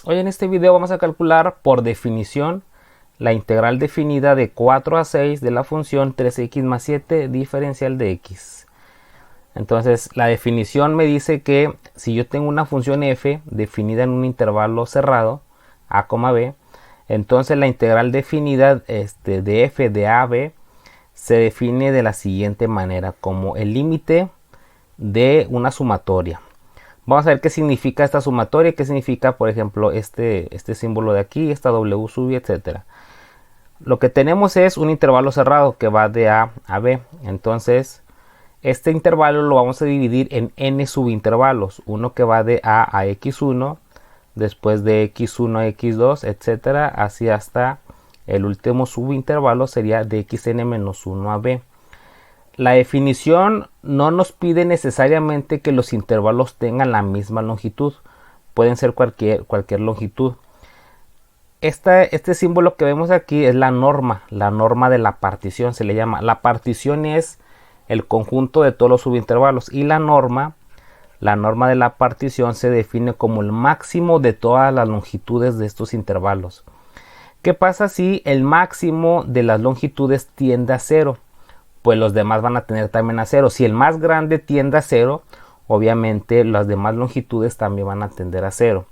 Hoy en este video vamos a calcular por definición la integral definida de 4 a 6 de la función 3x más 7 diferencial de x. Entonces la definición me dice que si yo tengo una función f definida en un intervalo cerrado a, b, entonces la integral definida de f de a a b se define de la siguiente manera, como el límite de una sumatoria. Vamos a ver qué significa esta sumatoria, qué significa, por ejemplo, este símbolo de aquí, esta W sub i, etcétera. Lo que tenemos es un intervalo cerrado que va de A a B. Entonces, este intervalo lo vamos a dividir en n subintervalos. Uno que va de A a x1, después de x1 a x2, etcétera, así hasta el último subintervalo sería de xn-1 a b. La definición no nos pide necesariamente que los intervalos tengan la misma longitud. Pueden ser cualquier longitud. Este símbolo que vemos aquí es la norma de la partición, se le llama. La partición es el conjunto de todos los subintervalos y la norma de la partición se define como el máximo de todas las longitudes de estos intervalos. ¿Qué pasa si el máximo de las longitudes tiende a 0? Pues los demás van a tener también a 0. Si el más grande tiende a 0, obviamente las demás longitudes también van a tender a 0.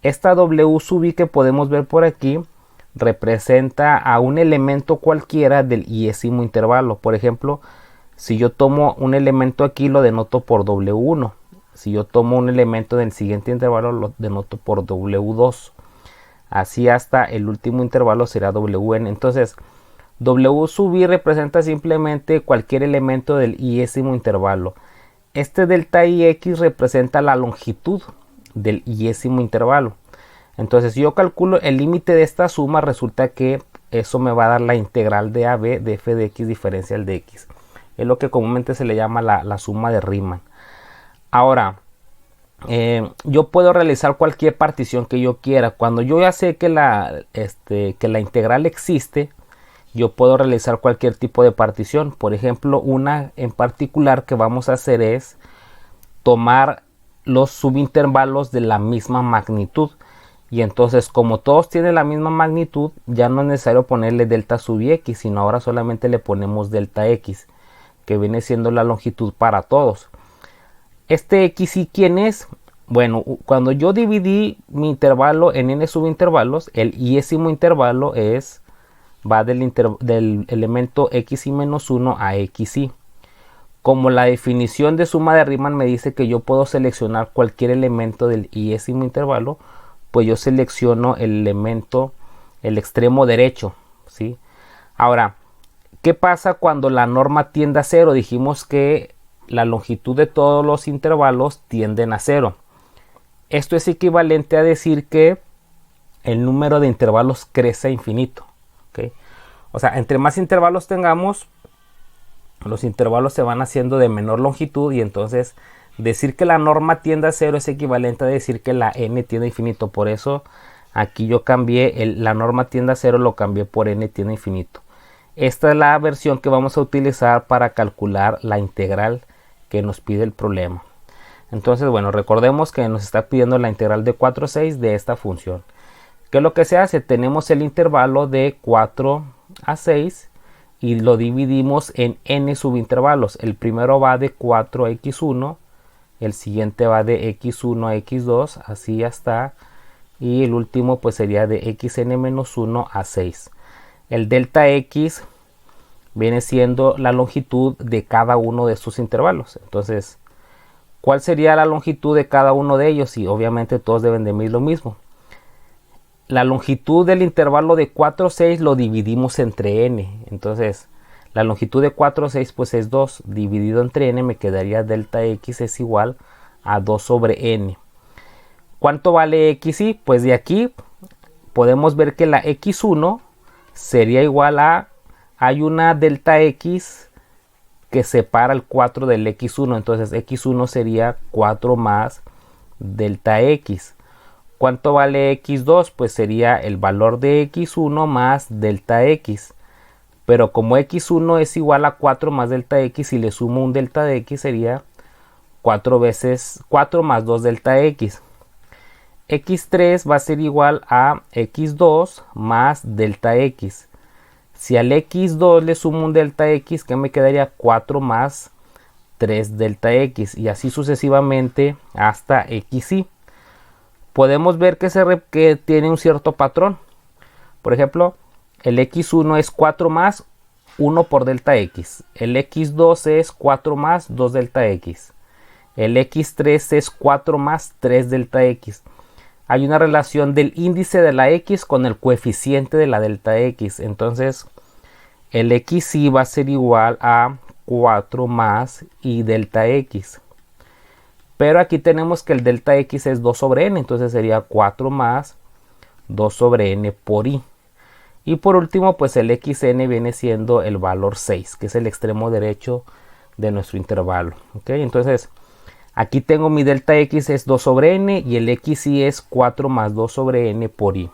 Esta W sub i que podemos ver por aquí representa a un elemento cualquiera del iésimo intervalo. Por ejemplo, si yo tomo un elemento aquí lo denoto por W1. Si yo tomo un elemento del siguiente intervalo lo denoto por W2. Así hasta el último intervalo será Wn. Entonces, W sub i representa simplemente cualquier elemento del iésimo intervalo. Este delta ix representa la longitud del iésimo intervalo. Entonces, si yo calculo el límite de esta suma, resulta que eso me va a dar la integral de AB de f de x diferencial de x. Es lo que comúnmente se le llama la suma de Riemann. Ahora, yo puedo realizar cualquier partición que yo quiera. Cuando yo ya sé que la integral existe, yo puedo realizar cualquier tipo de partición. Por ejemplo, una en particular que vamos a hacer es tomar los subintervalos de la misma magnitud. Y entonces, como todos tienen la misma magnitud, ya no es necesario ponerle delta sub x, sino ahora solamente le ponemos delta x, que viene siendo la longitud para todos. Este x y quién es. Bueno, cuando yo dividí mi intervalo en n subintervalos, el iésimo intervalo va del elemento x y menos 1 a x y. Como la definición de suma de Riemann me dice que yo puedo seleccionar cualquier elemento del iésimo intervalo, pues yo selecciono el extremo derecho, ¿sí? Ahora, ¿qué pasa cuando la norma tiende a 0? Dijimos que la longitud de todos los intervalos tienden a 0. Esto es equivalente a decir que el número de intervalos crece a infinito, ¿okay? O sea, entre más intervalos tengamos, los intervalos se van haciendo de menor longitud, y entonces decir que la norma tiende a 0 es equivalente a decir que la n tiende a infinito. Por eso aquí yo cambié la norma tiende a 0, lo cambié por n tiende a infinito. Esta es la versión que vamos a utilizar para calcular la integral que nos pide el problema. Entonces, bueno, recordemos que nos está pidiendo la integral de 4 a 6 de esta función. ¿Qué es lo que se hace? Tenemos el intervalo de 4 a 6 y lo dividimos en n subintervalos. El primero va de 4 a x1, el siguiente va de x1 a x2, así hasta, y el último pues sería de xn-1 a 6. El delta x viene siendo la longitud de cada uno de estos intervalos. Entonces, ¿cuál sería la longitud de cada uno de ellos? Y obviamente todos deben de medir lo mismo. La longitud del intervalo de 4 a 6 lo dividimos entre n. Entonces, la longitud de 4 a 6 pues es 2. Dividido entre n me quedaría delta x es igual a 2 sobre n. ¿Cuánto vale xy? Pues de aquí podemos ver que la x1 sería igual a... Hay una delta x que separa el 4 del x1. Entonces x1 sería 4 más delta x. ¿Cuánto vale x2? Pues sería el valor de x1 más delta x. Pero como x1 es igual a 4 más delta x, y le sumo un delta de x, sería 4 más 2 delta x. x3 va a ser igual a x2 más delta x. Si al x2 le sumo un delta x, que me quedaría 4 más 3 delta x, y así sucesivamente hasta xy. Podemos ver que tiene un cierto patrón. Por ejemplo, el x1 es 4 más 1 por delta x. El x2 es 4 más 2 delta x. El x3 es 4 más 3 delta x. Hay una relación del índice de la x con el coeficiente de la delta x. Entonces, el xy va a ser igual a 4 más y delta x. Pero aquí tenemos que el delta x es 2 sobre n. Entonces sería 4 más 2 sobre n por i. Y por último, pues el xn viene siendo el valor 6, que es el extremo derecho de nuestro intervalo. ¿Ok? Entonces, aquí tengo mi delta x es 2 sobre n y el xy es 4 más 2 sobre n por i.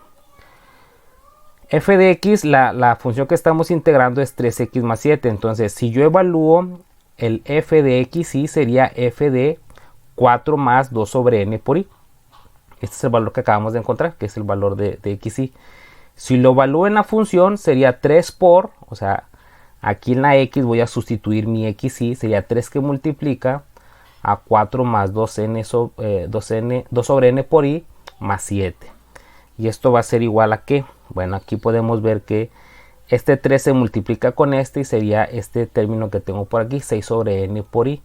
F de x, la función que estamos integrando es 3x más 7. Entonces, si yo evalúo el f de xy, sería f de 4 más 2 sobre n por i. Este es el valor que acabamos de encontrar, que es el valor de xy. Si lo evalúo en la función, sería 3 por, o sea, aquí en la x voy a sustituir mi xy, sería 3 que multiplica a 4 más 2n, 2 sobre n por i más 7. Y esto va a ser igual a ¿qué? Bueno, aquí podemos ver que este 3 se multiplica con este y sería este término que tengo por aquí, 6 sobre n por i.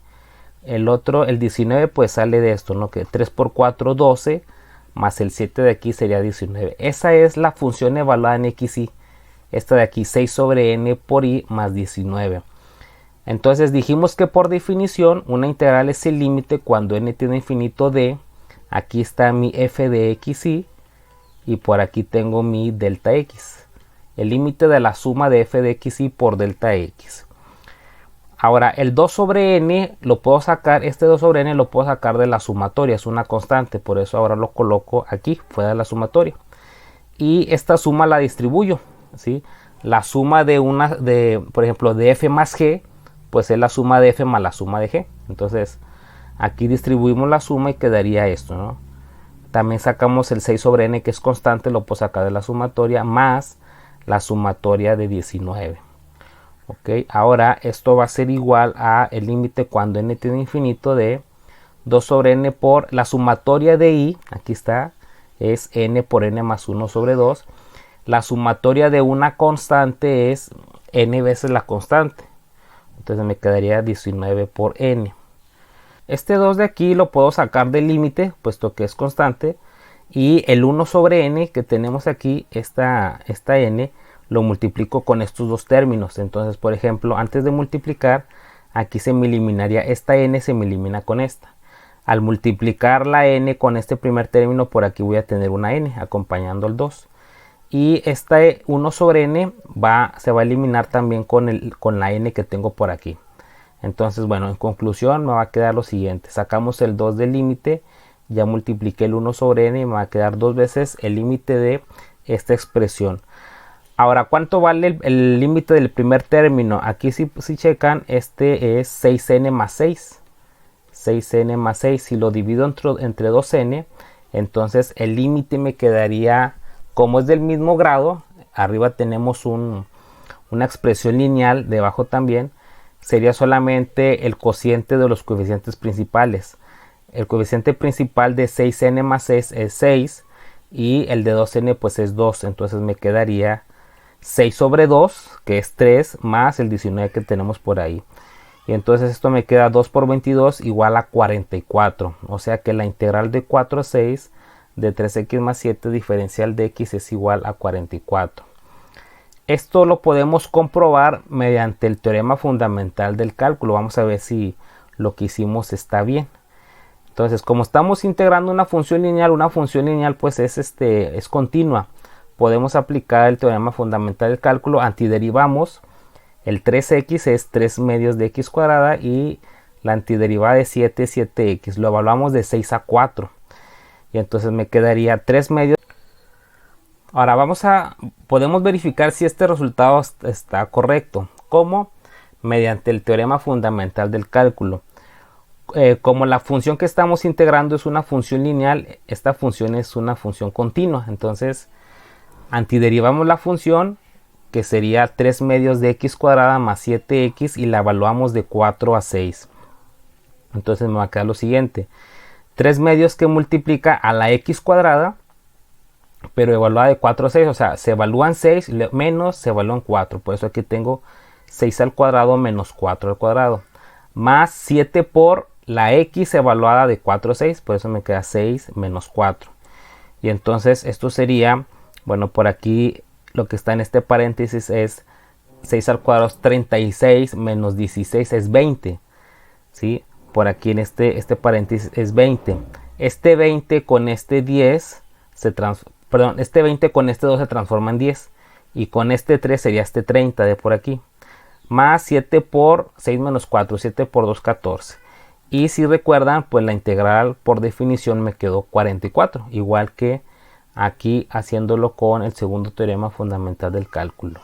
El otro, el 19, pues sale de esto, ¿no? Que 3 por 4, 12, más el 7 de aquí sería 19. Esa es la función evaluada en xy. Esta de aquí, 6 sobre n por i más 19. Entonces dijimos que por definición una integral es el límite cuando n tiende a infinito de, aquí está mi f de xy, y por aquí tengo mi delta x. El límite de la suma de f de xy por delta x. Ahora, el 2 sobre n lo puedo sacar, este 2 sobre n lo puedo sacar de la sumatoria, es una constante, por eso ahora lo coloco aquí, fuera de la sumatoria. Y esta suma la distribuyo, ¿sí? La suma por ejemplo, de f más g, pues es la suma de f más la suma de g. Entonces, aquí distribuimos la suma y quedaría esto, ¿no? También sacamos el 6 sobre n, que es constante, lo puedo sacar de la sumatoria, más la sumatoria de 19. Ok, ahora esto va a ser igual a el límite cuando n tiende a infinito de 2 sobre n por la sumatoria de i, aquí está, es n por n más 1 sobre 2. La sumatoria de una constante es n veces la constante. Entonces me quedaría 19 por n. Este 2 de aquí lo puedo sacar del límite, puesto que es constante. Y el 1 sobre n que tenemos aquí, esta n, lo multiplico con estos dos términos. Entonces, por ejemplo, antes de multiplicar, aquí se me eliminaría esta n, se me elimina con esta. Al multiplicar la n con este primer término, por aquí voy a tener una n acompañando el 2. Y este 1 sobre n se va a eliminar también con la n que tengo por aquí. Entonces, bueno, en conclusión me va a quedar lo siguiente. Sacamos el 2 del límite, ya multipliqué el 1 sobre n y me va a quedar 2 veces el límite de esta expresión. Ahora, ¿cuánto vale el límite del primer término? Aquí si checan, este es 6n más 6. 6n más 6. Si lo divido entre 2n, entonces el límite me quedaría, como es del mismo grado, arriba tenemos una expresión lineal, debajo también, sería solamente el cociente de los coeficientes principales. El coeficiente principal de 6n más 6 es 6 y el de 2n pues es 2. Entonces me quedaría 6 sobre 2, que es 3, más el 19 que tenemos por ahí. Y entonces esto me queda 2 por 22 igual a 44. O sea que la integral de 4 a 6 de 3x más 7 diferencial de x es igual a 44. Esto lo podemos comprobar mediante el teorema fundamental del cálculo. Vamos a ver si lo que hicimos está bien. Entonces, como estamos integrando una función lineal pues es continua. Podemos aplicar el teorema fundamental del cálculo, antiderivamos. El 3x es 3 medios de x cuadrada y la antiderivada de 7 es 7x. Lo evaluamos de 6 a 4. Y entonces me quedaría 3 medios. Ahora podemos verificar si este resultado está correcto. ¿Cómo? Mediante el teorema fundamental del cálculo. como la función que estamos integrando es una función lineal, esta función es una función continua. Entonces antiderivamos la función, que sería 3 medios de x cuadrada más 7x, y la evaluamos de 4 a 6. Entonces me va a quedar lo siguiente: 3 medios que multiplica a la x cuadrada, pero evaluada de 4 a 6, o sea, se evalúan 6 menos se evalúan 4. Por eso aquí tengo 6 al cuadrado menos 4 al cuadrado, más 7 por la x evaluada de 4 a 6, por eso me queda 6 menos 4. Y entonces esto sería, bueno, por aquí lo que está en este paréntesis es 6 al cuadrado es 36 menos 16 es 20, ¿sí? Por aquí en este paréntesis es 20. Este 20 con este 10 este 20 con este 2 se transforma en 10, y con este 3 sería este 30 de por aquí, más 7 por 6 menos 4, 7 por 2, 14. Y si recuerdan, pues la integral por definición me quedó 44, igual que aquí haciéndolo con el segundo teorema fundamental del cálculo.